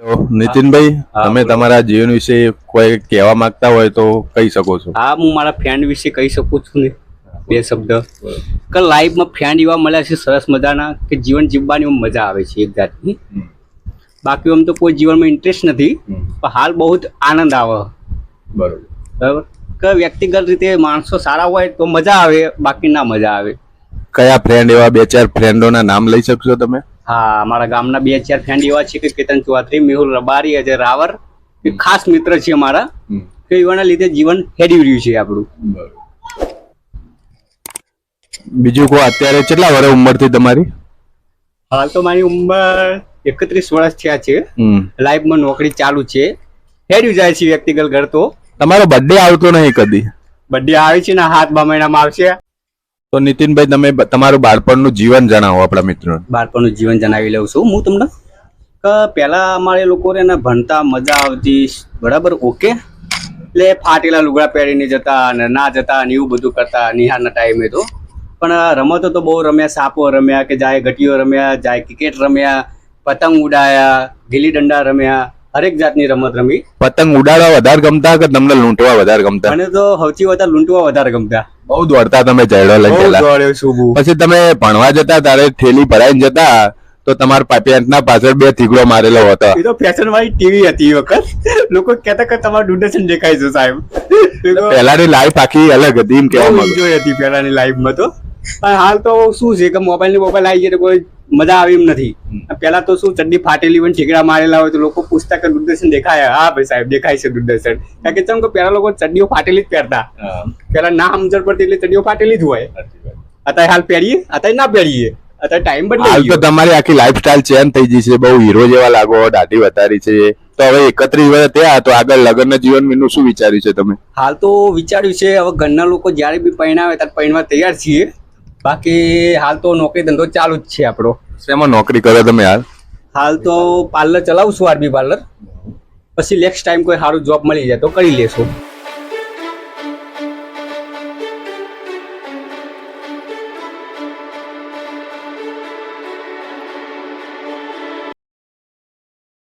તો નીતિનભાઈ, હા, તમે બોલો. તમારા જીવન વિશે કોઈ કહેવા માંગતા હોય તો કહી શકો છો. હા, હું મારા ફ્રેન્ડ વિશે કહી શકું છું ને બે શબ્દ કે લાઈફમાં ફ્રેન્ડ એવા મળ્યા છે સરસ મજાના કે જીવન જીવવાની મજા આવે છે એક જાતની. બાકી આમ તો કોઈ જીવનમાં ઇન્ટરેસ્ટ નથી, પણ હાલ બહુ જ આનંદ આવે. બરોબર. બરાબર કે વ્યક્તિગત રીતે માણસો સારા હોય તો મજા આવે, બાકી ના મજા આવે. કયા ફ્રેન્ડ, એવા બે ચાર ફ્રેન્ડોના નામ લઈ શકશો તમે? હા, અમારા ગામના બે ચાર ફ્રેન્ડ એવા છે કે કેતન ચૌધરી, મેહુલ રબારી, અજય રાવર એ ખાસ મિત્ર છે અમારા, કે એવાના લીધે જીવન હેડી રહ્યું છે આપણું. બીજું કોઈ અત્યારે કેટલા વર્ષ ઉંમર થી તમારી? હાલ તો મારી ઉંમર 31 વર્ષ થયા છે. લાઈફમાં નોકરી ચાલુ છે, હેડ્યું જાય છે વ્યક્તિગત ઘર. તો તમારો બર્થડે આવતો નહીં કદી? બર્થડે આવે છે ને, 7 મહિનામાં આવશે. તો નીતિનભાઈ, તમે તમારું બાળપણનું જીવન જણાવો આપણા મિત્રોને. બાળપણનું જીવન જણાવી લઉં છું હું તમને કે પહેલા અમારે લોકોને ભણતા મજા આવતી, બરાબર, ઓકે. એટલે ફાટેલા લુગડા પહેરીને જતા અને ના જતા અને એવું બધું કરતા નિહાળના ટાઈમે. તો પણ રમતો તો બહુ રમ્યા, સાપો રમ્યા, કે જાય ગટીઓ રમ્યા, જાય ક્રિકેટ રમ્યા, પતંગ ઉડાયા, ગીલી દંડા રમ્યા, હરેક જાતની રમત રમી. પતંગ ઉડાડવા વધારે ગમતા કે તમને લૂંટવા વધારે ગમતા? મને તો સૌથી વધારે લૂંટવા વધારે ગમતા. બહુ દોડતા તમે જયડો લઈને બહુ પહેલા. દોડ્યો છું હું. પછી તમે ભણવા જતા ત્યારે થેલી ભરાઈને જતા તો તમારા પેન્ટના પાછળ 2 થીગડો મારેલો હતો. એ તો ફેશન વાળી ટીવી હતી એ વખત. લોકો કહેતા કે તમારું દૂરદર્શન દેખાય છે સાહેબ. પહેલાની લાઈફ આખી અલગ હતી એમ કહેવા માંગુ. એન્જોય હતી પહેલાની લાઈફમાં તો. પણ હાલ તો શું છે કે મોબાઈલ આવી જાય તો કોઈ મજા આવી એમ નથી. પહેલા તો શું, ચડ્ડી ફાટેલી હોય, ઠીકડા મારેલા હોય તો લોકો પૂછતા કે દૂરદર્શન દેખાય? હા ભાઈ સાહેબ, દેખાય છે દૂરદર્શન. કારણ કે ચમ કે પહેલા લોકો ચડ્ડીઓ ફાટેલી જ પહેરતા. પહેલા ના સમજણ પડતી એટલે ચડ્ડીઓ ફાટેલી જ હોય. અત્યારે હાલ પહેરીએ, અત્યારે ના પહેરીએ, અત્યારે ટાઈમ હાલ બદલાઈ તો ગયો. તમારી આખી લાઈફસ્ટાઈલ ચેન્જ થઈ ગઈ છે, બહુ હીરો જેવા લાગો, દાઢી વધારી છે. તો હવે 31 વર્ષ થયા, તો આગળ લગ્ન જીવન વિનું શું વિચાર્યું છે તમે? હાલ તો વિચાર્યું છે, હવે ઘરના લોકો જ્યારે બી પરણાવે ત્યારે પરણવા તૈયાર છીએ. બાકી હાલ તો નોકરી ધંધો ચાલુ જ છે આપણો. શેમાં નોકરી કરો તમે હાલ? હાલ તો પાર્લર ચલાવું છું, આરબી પાર્લર. પછી નેક્સ્ટ ટાઈમ કોઈ સારું જોબ મળી જાય તો કરી લેશું.